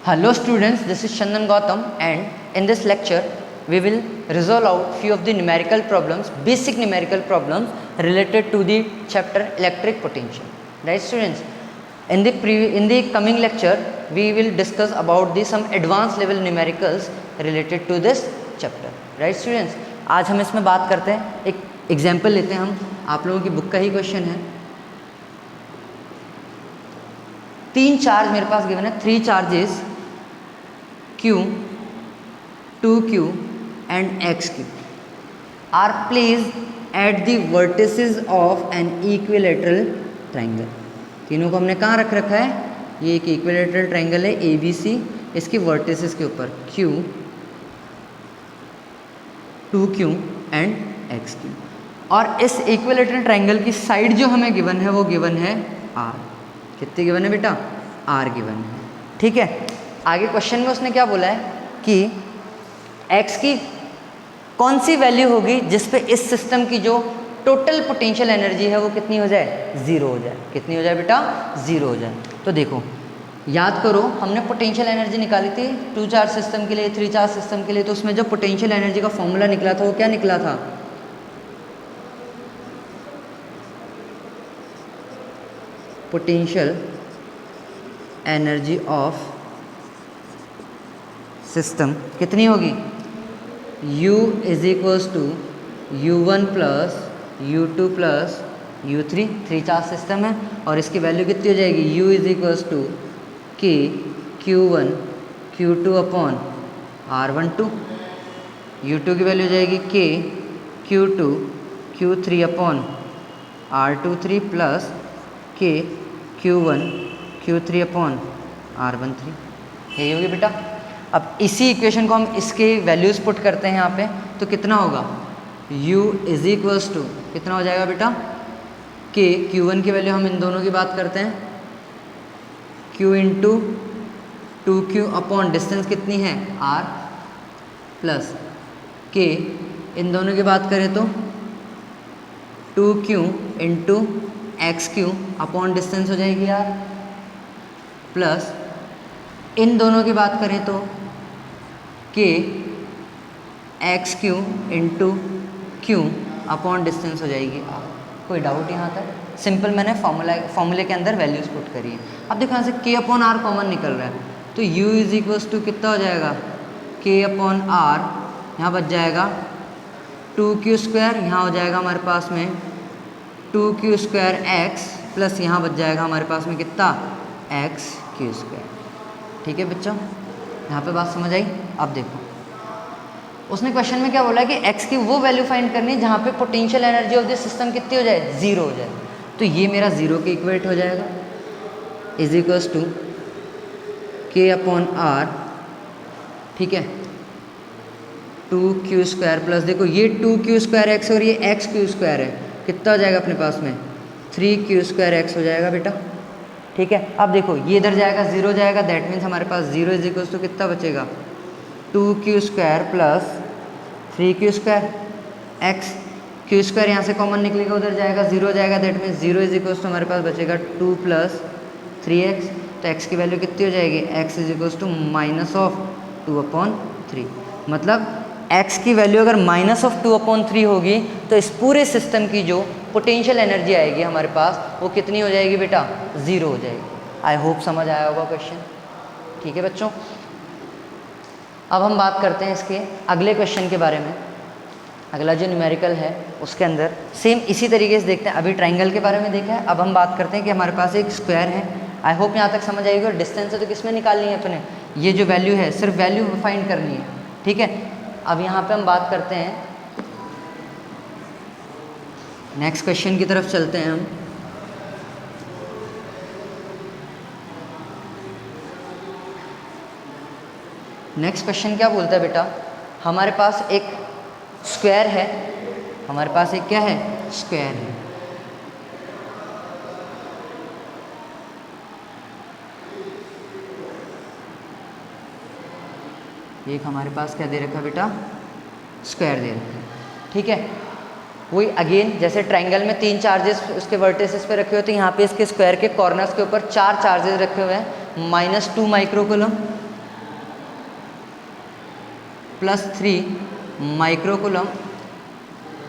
Hello students, this is Chandan Gautam, and in this lecture we will resolve out few of the numerical problems, basic numerical problems related to the chapter electric potential. Right students? In the coming lecture we will discuss about the some advanced level numericals related to this chapter. Right students? आज हम इसमें बात करते हैं, एक example लेते हैं हम, आप लोगों की बुक का ही क्वेश्चन है। 3 चार्ज मेरे पास गिवन है, 3 charges Q, 2Q and XQ are placed at the vertices of an equilateral triangle। तीनों को हमने कहाँ रख रखा है? ये एक इक्विलेटरल ट्रायंगल है ABC, इसकी वर्टिसेस के ऊपर Q, 2Q एंड XQ, और इस इक्विलेटरल ट्रायंगल की साइड जो हमें गिवन है वो गिवन है R। कितनी गिवन है बेटा? R गिवन है। ठीक है, आगे क्वेश्चन में उसने क्या बोला है कि x की कौन सी वैल्यू होगी जिस पे इस सिस्टम की जो टोटल पोटेंशियल एनर्जी है वो कितनी हो जाए? 0 हो जाए। कितनी हो जाए बेटा? 0 हो जाए। तो देखो, याद करो, हमने पोटेंशियल एनर्जी निकाली थी 2 चार्ज सिस्टम के लिए, 3 चार्ज सिस्टम के लिए। तो उसमें जो पोटेंशियल एनर्जी का फॉर्मूला निकला था वो क्या निकला था? पोटेंशियल एनर्जी ऑफ सिस्टम कितनी होगी? U is equals to U1 plus U2 plus U3। 3 charge system है और इसकी वैल्यू कितनी हो जाएगी? U is equals to K Q1 Q2 upon R12। U2 की वैल्यू हो जाएगी K Q2 Q3 upon R23 plus K Q1 Q3 upon R13। यही होगी बेटा। अब इसी इक्वेशन को हम इसके वैल्यूज़ पुट करते हैं यहाँ पे, तो कितना होगा? U इज इक्वल्स टू कितना हो जाएगा बेटा? K Q1 की वैल्यू हम इन दोनों की बात करते हैं, Q into 2Q upon distance कितनी है? R प्लस K इन दोनों की बात करें तो 2Q into XQ upon distance हो जाएगी R, प्लस इन दोनों की बात करें तो K XQ into Q upon distance हो जाएगी R। कोई डाउट यहाँ तक? सिंपल मैंने फॉर्मूले के अंदर वैल्यूज़ पुट करी है। अब देखो यहाँ से K अपॉन R कॉमन निकल रहा है, तो U इज इक्वल्स टू कितना हो जाएगा? K अपॉन R यहाँ बच जाएगा 2Q स्क्वायर, यहाँ हो जाएगा हमारे पास में 2Q स्क्वायर X प्लस यहाँ बच जाएगा हमारे पास में कितना? XQ square. ठीक है बच्चों, यहाँ पे बात समझ आई? अब देखो, उसने क्वेश्चन में क्या बोला कि x की वो वैल्यू फाइंड करनी है जहाँ पे potential energy of the system कितनी हो जाए? 0 हो जाए। तो ये मेरा 0 के इक्वेट हो जाएगा, is equals to K upon R, ठीक है, 2Q स्क्वायर प्लस देखो ये 2Q स्क्वायर x और ये XQ स्क्वायर है, कितना हो जाएगा अपने पास में? 3Q स्क्वायर x हो जाएगा बेटा। ठीक है, अब देखो ये इधर जाएगा 0 जाएगा, दैट मीन्स हमारे पास 0 इज इक्वल्स टू कितना बचेगा? 2Q square plus 3Q square x, Q square यहाँ से कॉमन निकलेगा, उधर जाएगा 0 जाएगा, that means 0 is equals to हमारे पास बचेगा 2 प्लस 3x। तो x की वैल्यू कितनी हो जाएगी? x is equals to minus of 2 upon 3। मतलब x की वैल्यू अगर माइनस ऑफ 2 अपॉन 3 होगी तो इस पूरे सिस्टम की जो पोटेंशियल एनर्जी आएगी हमारे पास वो कितनी हो जाएगी बेटा? 0 हो जाएगी। आई होप समझ आया होगा क्वेश्चन। ठीक है बच्चों, अब हम बात करते हैं इसके अगले क्वेश्चन के बारे में। अगला जो न्यूमेरिकल है उसके अंदर सेम इसी तरीके से देखते हैं। अभी ट्रायंगल के बारे में देखा है, अब हम बात करते हैं कि हमारे पास एक स्क्वायर है। आई होप यहाँ तक समझ आएगी। और डिस्टेंस है तो किस में निकालनी है अपने? ये जो वैल्यू है सिर्फ वैल्यू फाइंड करनी है। ठीक है, अब यहाँ पे हम बात करते हैं, नेक्स्ट क्वेश्चन की तरफ चलते हैं हम। नेक्स्ट क्वेश्चन क्या बोलता है बेटा? हमारे पास एक स्क्वायर है, हमारे पास एक क्या है? स्क्वायर है। एक हमारे पास क्या दे रखा बेटा? स्क्वायर दे रखा है। ठीक है, वही अगेन जैसे ट्रायंगल में 3 चार्जेस उसके वर्टिसेस पे रखे होते हैं, यहाँ पे इसके स्क्वायर के कॉर्नर्स के ऊपर 4 चार्जेस रखे हुए हैं, -2 माइक्रो कूलम, +3 माइक्रोकुलम,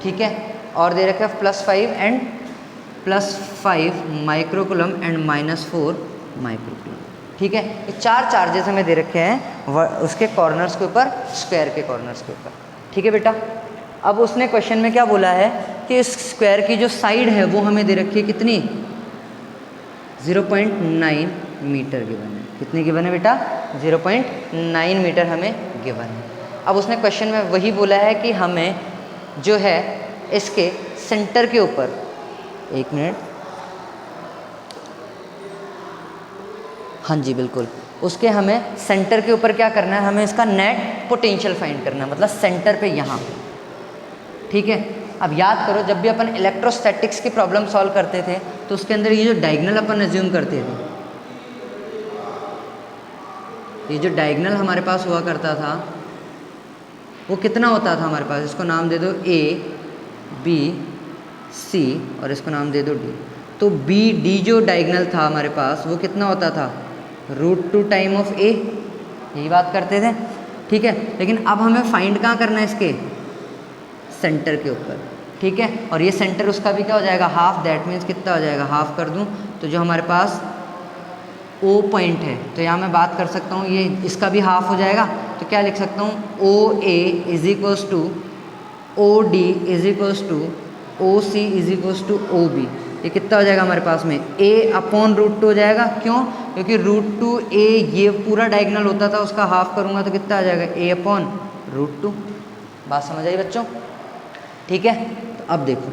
ठीक है, और दे रखा है +5 माइक्रोकुलम एंड -4 माइक्रोकुलम, ठीक है। ये 4 चार्जेस हमें दे रखे हैं उसके कॉर्नर्स के ऊपर, स्क्वायर के कॉर्नर्स के ऊपर, ठीक है बेटा। अब उसने क्वेश्चन में क्या बोला है कि इस स्क्वायर की जो साइड है वो हमें दे रखी है कितनी, 0.9 मीटर गिवन है। कितनी गिवन है बेटा, 0.9 मीटर हमें गिवन है। अब उसने क्वेश्चन में वही बोला है कि हमें जो है इसके सेंटर के ऊपर, एक मिनट, हाँ जी बिल्कुल, उसके हमें सेंटर के ऊपर क्या करना है, हमें इसका नेट पोटेंशियल फाइंड करना है, मतलब सेंटर पे यहाँ, ठीक है। अब याद करो जब भी अपन इलेक्ट्रोस्टैटिक्स की प्रॉब्लम सॉल्व करते थे तो उसके अंदर ये जो डायगोनल अपन अज्यूम करते थे, ये जो डायगोनल हमारे पास हुआ करता था वो कितना होता था हमारे पास, इसको नाम दे दो A B C और इसको नाम दे दो D। तो B D जो डायगोनल था हमारे पास वो कितना होता था, √2 टाइम ऑफ A, यही बात करते थे, ठीक है। लेकिन अब हमें फाइंड कहाँ करना है, इसके सेंटर के ऊपर, ठीक है। और ये सेंटर उसका भी क्या हो जाएगा, हाफ, दैट मीन्स कितना हो जाएगा, हाफ कर दूँ तो जो हमारे पास O पॉइंट है तो यहाँ मैं बात कर सकता हूँ ये इसका भी हाफ हो जाएगा, तो क्या लिख सकता हूँ, OA is equals to OD is equals to OC is equals to OB। ये कितना हो जाएगा हमारे पास में, A/√2 हो जाएगा। क्यों, क्योंकि √2A ये पूरा डायगोनल होता था, उसका हाफ करूँगा तो कितना आ जाएगा, A/√2। बात समझ आई बच्चों, ठीक है। तो अब देखो,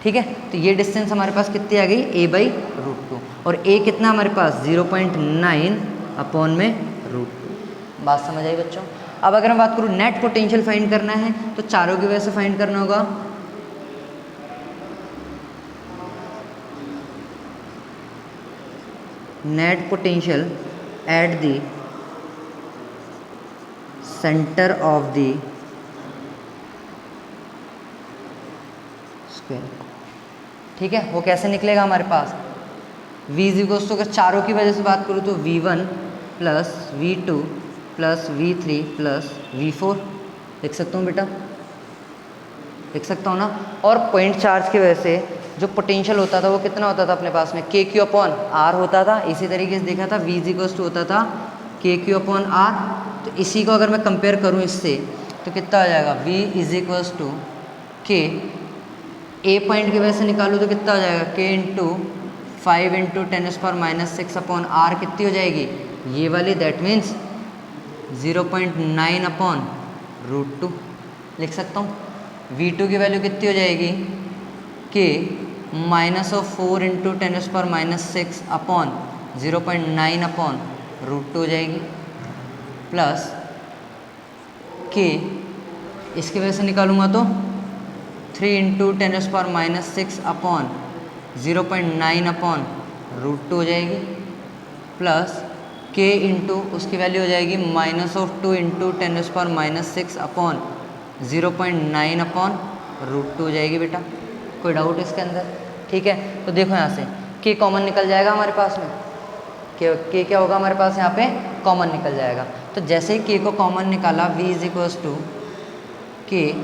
ठीक है, तो ये डिस्टेंस हमारे पास कितनी आ गई, A/√2, और A कितना हमारे पास 0.9 अपॉन में √2। बात समझ आई बच्चों। अब अगर मैं बात करूँ नेट पोटेंशियल फाइंड करना है तो चारों की वजह से फाइंड करना होगा। Net potential at the centre of the square, ठीक है। वो कैसे निकलेगा हमारे पास, V इक्वल्स टू, अगर चारों की वजह से बात करूँ तो V1 plus V2 plus V3 plus V4 लिख सकता हूँ बेटा, लिख सकता हूँ ना। और पॉइंट चार्ज की वजह से जो पोटेंशियल होता था वो कितना होता था अपने पास में, KQ/R होता था। इसी तरीके से देखा था V इक्वल्स टू होता था KQ/R। तो इसी को अगर मैं कंपेयर करूँ इससे तो कितना आ जाएगा, V is equals to K, A point की वजह से निकालूँ तो कितना हो जाएगा, K इंटू 5 इंटू 10⁻⁶/R कितनी हो जाएगी, ये वाली, दैट मीन्स 0.9 अपॉन √2 लिख सकता हूँ। V2 की वैल्यू कितनी हो जाएगी, K -4 इंटू 10⁻⁶ अपॉन 0.9 अपॉन √2 हो जाएगी, प्लस K इसकी वजह से निकालूंगा तो 3 इंटू 10⁻⁶ अपॉन 0.9 अपॉन √2 हो जाएगी, प्लस K इंटू उसकी वैल्यू हो जाएगी -2 इंटू 10⁻⁶ अपॉन 0.9 अपॉन √2 हो जाएगी बेटा। कोई डाउट इसके अंदर, ठीक है। तो देखो यहाँ से K कॉमन निकल जाएगा हमारे पास में, K क्या होगा हमारे पास यहाँ पे, कॉमन निकल जाएगा। तो जैसे ही K को कॉमन निकाला, V is equals to K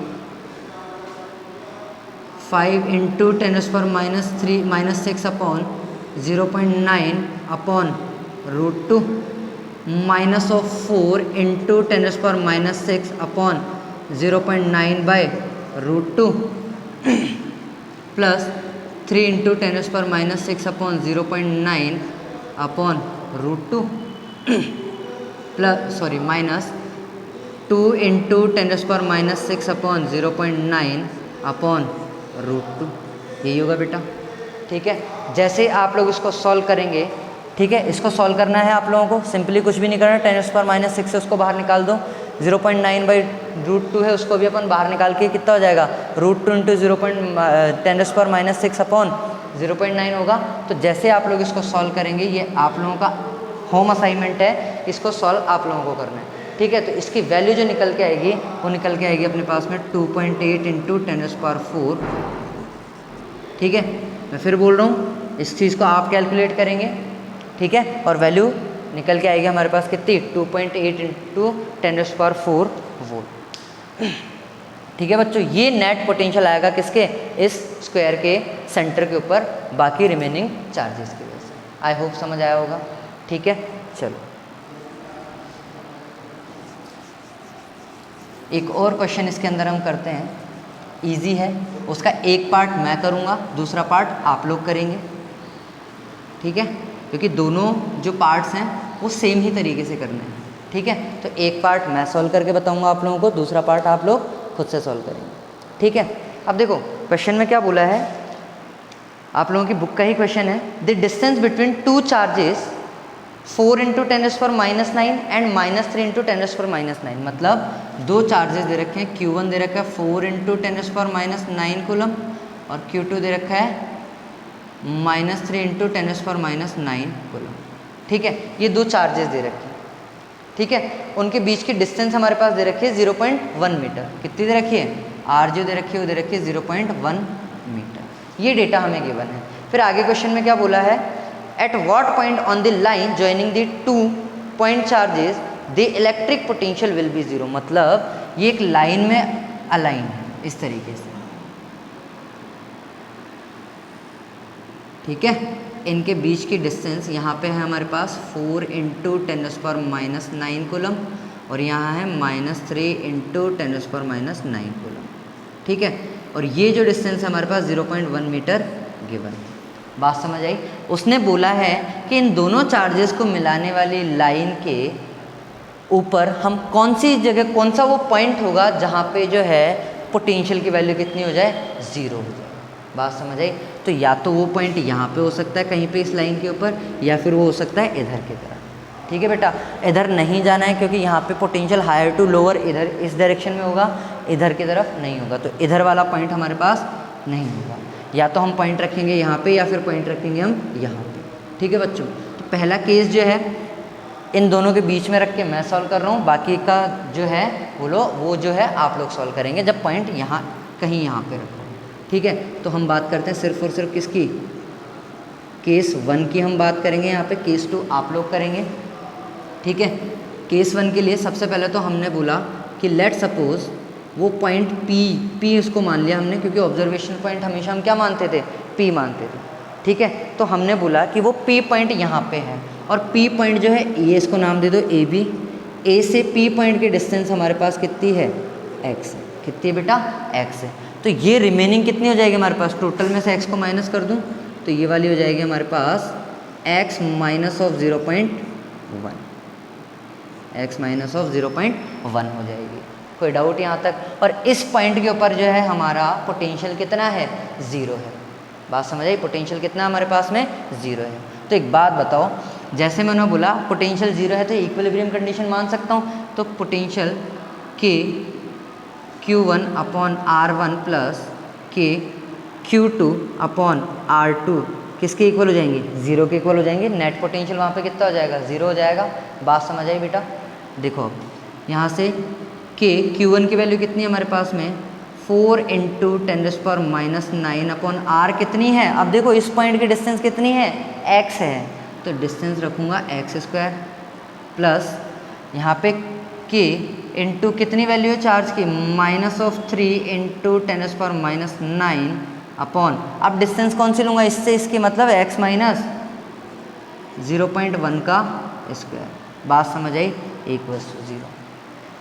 5 into 10⁻⁻6 upon 0.9 upon √2 -4 into 10⁻⁶ upon 0.9/√2 plus 3 into 10⁻⁶ upon 0.9 upon √2 plus minus 2 into 10⁻⁶ upon 0.9 upon √2, यही होगा बेटा, ठीक है। जैसे आप लोग इसको सॉल्व करेंगे, ठीक है, इसको सॉल्व करना है आप लोगों को, सिंपली कुछ भी नहीं करना, 10⁻⁶ से उसको बाहर निकाल दो, 0.9/√2 है उसको भी अपन बाहर निकाल के कितना हो जाएगा, √2 इंटू 10⁻⁶ अपॉन 0.9 होगा। तो जैसे आप लोग इसको सॉल्व करेंगे, ये आप लोगों का होम असाइनमेंट है, इसको सॉल्व आप लोगों को करना है, ठीक है। तो इसकी वैल्यू जो निकल के आएगी वो निकल के आएगी अपने पास में 2.8 इंटू 10⁻⁴, ठीक है। मैं फिर बोल रहा हूँ, इस चीज़ को आप कैलकुलेट करेंगे, ठीक है, और वैल्यू निकल के आएगी हमारे पास कितनी 2.8 इंटू 10⁴ वोल्ट। ठीक है बच्चों, ये नेट पोटेंशियल आएगा किसके, इस स्क्वायर के सेंटर के ऊपर बाकी रिमेनिंग चार्जेस की वजह से। आई होप समझ आया होगा। ठीक है, चलो एक और क्वेश्चन इसके अंदर हम करते हैं, इजी है। उसका एक पार्ट मैं करूँगा, दूसरा पार्ट आप लोग करेंगे। ठीक है, क्योंकि दोनों जो पार्ट्स हैं वो सेम ही तरीके से करने हैं। ठीक है, तो एक पार्ट मैं सॉल्व करके बताऊंगा आप लोगों को, दूसरा पार्ट आप लोग खुद से सॉल्व करेंगे। ठीक है, अब देखो क्वेश्चन में क्या बोला है, आप लोगों की बुक का ही क्वेश्चन है। The distance between two charges 4 × 10⁻⁹ and -3 × 10⁻⁹। मतलब दो चार्जेस दे रखे हैं, Q1 दे रखा है 4 × 10⁻⁹ कूलम और Q2 दे रखा है -3 × 10⁻⁹ कूलम। ठीक है, ये दो चार्जेस दे रखे हैं। ठीक है, उनके बीच की डिस्टेंस हमारे पास दे रखी है 0.1 मीटर। कितनी दे रखी है, R जो दे रखी है वो दे रखी है 0.1 मीटर। ये डेटा हमें गिवन है। फिर आगे क्वेश्चन में क्या बोला है, at what point on the line joining the 2 point charges the electric potential will be 0। मतलब ये एक लाइन में अलाइन है इस तरीके से। ठीक है, इनके बीच की डिस्टेंस यहाँ पे है हमारे पास 4 × 10⁻⁹ कूलम और यहाँ है -3 × 10⁻⁹ कूलम। ठीक है, और ये जो डिस्टेंस है हमारे पास 0.1 मीटर गिवन है। बात समझ आई। उसने बोला है कि इन दोनों चार्जेस को मिलाने वाली लाइन के ऊपर हम कौन सी जगह, कौन सा वो पॉइंट होगा जहाँ पे जो है पोटेंशियल की वैल्यू कितनी हो जाए, 0 हो जाए। बात समझ आई। तो या तो वो पॉइंट यहाँ पे हो सकता है कहीं पे इस लाइन के ऊपर, या फिर वो हो सकता है इधर की तरफ। ठीक है बेटा, इधर नहीं जाना है क्योंकि यहाँ पे पोटेंशियल हायर टू लोअर इधर इस डायरेक्शन में होगा, इधर की तरफ नहीं होगा। तो इधर वाला पॉइंट हमारे पास नहीं होगा। या तो हम पॉइंट रखेंगे यहाँ पे या फिर पॉइंट रखेंगे हम यहाँ पे। ठीक है बच्चों, तो पहला केस जो है इन दोनों के बीच में रख के मैं सॉल्व कर रहा हूँ, बाकी का जो है वो जो है आप लोग सॉल्व करेंगे जब पॉइंट यहाँ कहीं यहाँ पे रखो। ठीक है, तो हम बात करते हैं सिर्फ और सिर्फ किसकी, केस 1 की हम बात करेंगे यहाँ पे, केस 2 आप लोग करेंगे। ठीक है, केस 1 के लिए सबसे पहले तो हमने बोला कि लेट सपोज वो पॉइंट P उसको मान लिया हमने, क्योंकि ऑब्जर्वेशन पॉइंट हमेशा हम क्या मानते थे, P मानते थे। ठीक है, तो हमने बोला कि वो P पॉइंट यहाँ पे है और P पॉइंट जो है ए, इसको नाम दे दो AB। ए से P पॉइंट की डिस्टेंस हमारे पास कितनी है, x है। कितनी है बेटा, x है। तो ये रिमेनिंग कितनी हो जाएगी हमारे पास, टोटल में से x को माइनस कर दूँ तो ये वाली हो जाएगी हमारे पास x - 0.1, x - 0.1 हो जाएगी। कोई डाउट यहाँ तक। और इस पॉइंट के ऊपर जो है हमारा पोटेंशियल कितना है, 0 है। बात समझ आई, पोटेंशियल कितना हमारे पास में, 0 है। तो एक बात बताओ, जैसे मैंने बोला पोटेंशियल 0 है तो इक्विलिब्रियम कंडीशन मान सकता हूँ। तो पोटेंशियल के Q1 अपॉन R1 प्लस के Q2 अपॉन R2 किसके इक्वल हो जाएंगे, 0 के इक्वल हो जाएंगे। नेट पोटेंशियल वहाँ पे कितना हो जाएगा, 0 हो जाएगा। बात समझ आई बेटा। देखो अब यहाँ से के Q1 की वैल्यू कितनी है हमारे पास में, 4 × 10⁻⁹ अपॉन R कितनी है। अब देखो इस पॉइंट की डिस्टेंस कितनी है, x है, तो डिस्टेंस रखूँगा x² प्लस यहाँ पे k इंटू कितनी वैल्यू है चार्ज की, -3 × 10⁻⁹ अपॉन, अब डिस्टेंस कौन सी लूँगा इससे, इसकी मतलब x - 0.1 का स्क्वायर। बात समझ आई, = 0।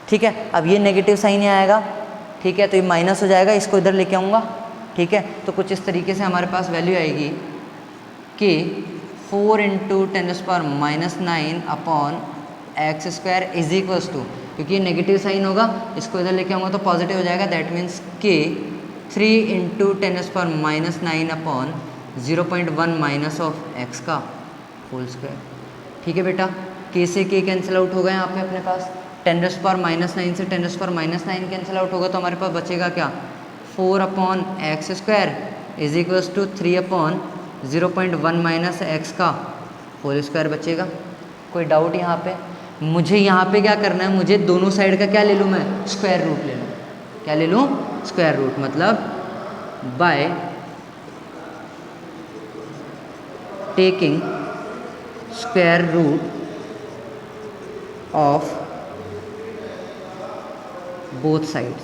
ठीक है, अब ये नेगेटिव साइन ही आएगा। ठीक है, तो ये माइनस हो जाएगा, इसको इधर लेके आऊँगा। ठीक है, तो कुछ इस तरीके से हमारे पास वैल्यू आएगी कि 4 × 10⁻⁹ अपॉन x² = क्योंकि ये नेगेटिव साइन होगा, इसको इधर लेके आऊँगा तो पॉजिटिव हो जाएगा। दैट मीन्स के 3 × 10⁻⁹ अपॉन 0.1 माइनस ऑफ x का होल स्क्वायर। ठीक है बेटा, k से k कैंसिल आउट होगा यहाँ पे अपने पास, 10⁻⁹ से 10⁻⁹ कैंसिल आउट होगा तो हमारे पास बचेगा क्या, 4 upon x² = 3 upon 0.1 minus x का होल स्क्वायर बचेगा। कोई डाउट यहाँ पे। मुझे यहाँ पे क्या करना है, मुझे दोनों साइड का क्या ले लूँ मैं, स्क्वायर रूट ले लूँ। क्या ले लूँ, स्क्वायर रूट। मतलब by taking square root of both sides.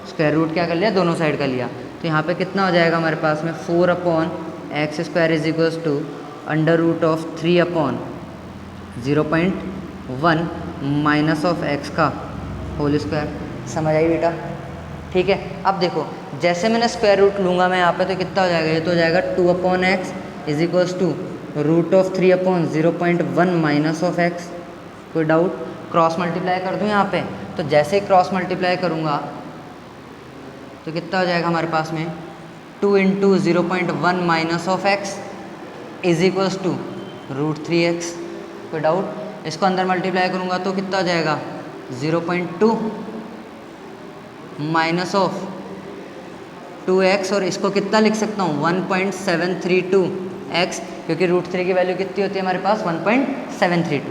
Square root क्या कर लिया, दोनों साइड का लिया, तो यहाँ पे कितना हो जाएगा हमारे पास में 4/x² is equals to under root of 3/0.1 minus of x का होल स्क्वायर। समझ आई बेटा? ठीक है। अब देखो जैसे मैंने स्क्वायर रूट लूँगा मैं यहाँ पे तो कितना हो जाएगा, ये तो हो जाएगा 2/x is equals to root of 3/0.1 minus of x। कोई डाउट? क्रॉस मल्टीप्लाई कर दूँ यहाँ पे, तो जैसे ही क्रॉस मल्टीप्लाई करूँगा तो कितना हो जाएगा हमारे पास में 2 × 0.1 minus of x is equals to root 3x। कोई डाउट? इसको अंदर मल्टीप्लाई करूँगा तो कितना हो जाएगा 0.2 माइनस ऑफ 2x, और इसको कितना लिख सकता हूँ 1.732x, क्योंकि रूट 3 की वैल्यू कितनी होती है हमारे पास 1.732।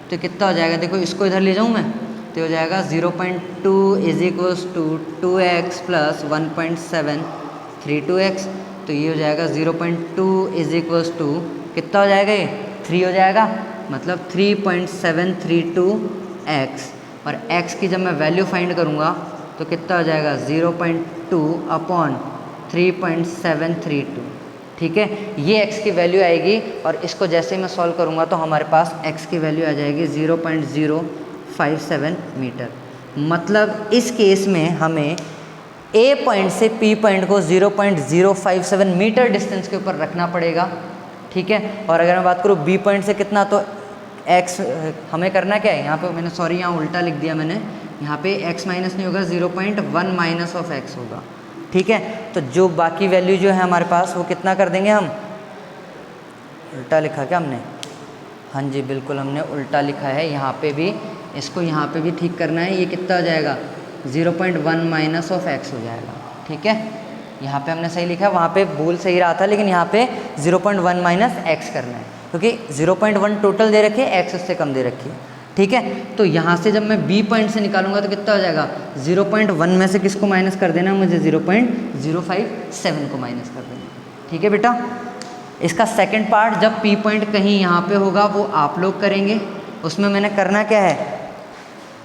तो कितना हो जाएगा, देखो इसको इधर ले जाऊँ मैं तो हो जाएगा 0.2 is equals to 2x plus 1.732x। तो ये हो जाएगा 0.2 इज इक्वल्स टू कितना हो जाएगा, ये 3 हो जाएगा, मतलब 3.732x। और x की जब मैं वैल्यू फाइंड करूँगा तो कितना हो जाएगा 0.2/3.732। ठीक है, ये x की वैल्यू आएगी, और इसको जैसे ही मैं सॉल्व करूँगा तो हमारे पास x की वैल्यू आ जाएगी 0.057 मीटर। मतलब इस केस में हमें A पॉइंट से P पॉइंट को 0.057 मीटर डिस्टेंस के ऊपर रखना पड़ेगा। ठीक है, और अगर मैं बात करूँ B पॉइंट से कितना, तो x हमें करना क्या है, यहाँ पे मैंने सॉरी यहाँ उल्टा लिख दिया मैंने, यहाँ पे x माइनस नहीं होगा 0.1 माइनस ऑफ x होगा। ठीक है, तो जो बाकी वैल्यू जो है हमारे पास वो कितना कर देंगे हम, उल्टा लिखा क्या हमने, हाँ जी बिल्कुल हमने उल्टा लिखा है, यहाँ पे भी इसको यहाँ पे भी ठीक करना है। ये कितना हो जाएगा 0.1 माइनस ऑफ x हो जाएगा। ठीक है, यहाँ पे हमने सही लिखा है, वहाँ पे भूल सही रहा था, लेकिन यहाँ पे 0.1 माइनस x करना है, क्योंकि 0.1 टोटल दे रखी है, x उससे कम दे रखी है। ठीक है, तो यहाँ से जब मैं B पॉइंट से निकालूंगा तो कितना हो जाएगा 0.1 में से किसको माइनस कर देना, मुझे 0.057 को माइनस कर देना। ठीक है बेटा, इसका सेकंड पार्ट जब P पॉइंट कहीं यहाँ पे होगा वो आप लोग करेंगे। उसमें मैंने करना क्या है,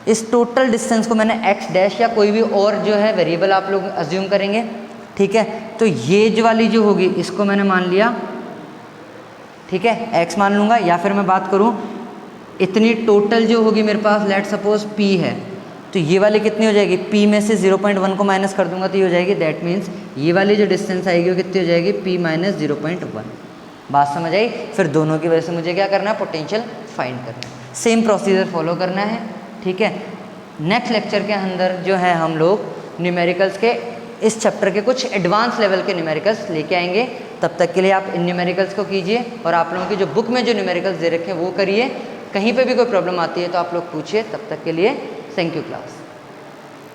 इस टोटल डिस्टेंस को मैंने x डैश या कोई भी और जो है वेरिएबल आप लोग अज्यूम करेंगे। ठीक है, तो ये जो वाली जो होगी इसको मैंने मान लिया, ठीक है x मान लूँगा, या फिर मैं बात करूँ इतनी टोटल जो होगी मेरे पास, लेट सपोज P है, तो ये वाली कितनी हो जाएगी, P में से 0.1 को माइनस कर दूंगा तो ये हो जाएगी, दैट मीन्स ये वाली जो डिस्टेंस आएगी वो कितनी हो जाएगी P माइनस 0.1। बात समझ आई? फिर दोनों की वजह से मुझे क्या करना है, पोटेंशियल फाइंड करना है। सेम प्रोसीजर फॉलो करना है। ठीक है, नेक्स्ट लेक्चर के अंदर जो है हम लोग न्यूमेरिकल्स के इस चैप्टर के कुछ एडवांस लेवल के न्यूमेरिकल्स लेके आएंगे। तब तक के लिए आप इन न्यूमेरिकल्स को कीजिए, और आप लोगों की जो बुक में जो न्यूमेरिकल्स दे रखे हैं वो करिए। कहीं पे भी कोई प्रॉब्लम आती है तो आप लोग पूछिए। तब तक के लिए थैंक यू क्लास।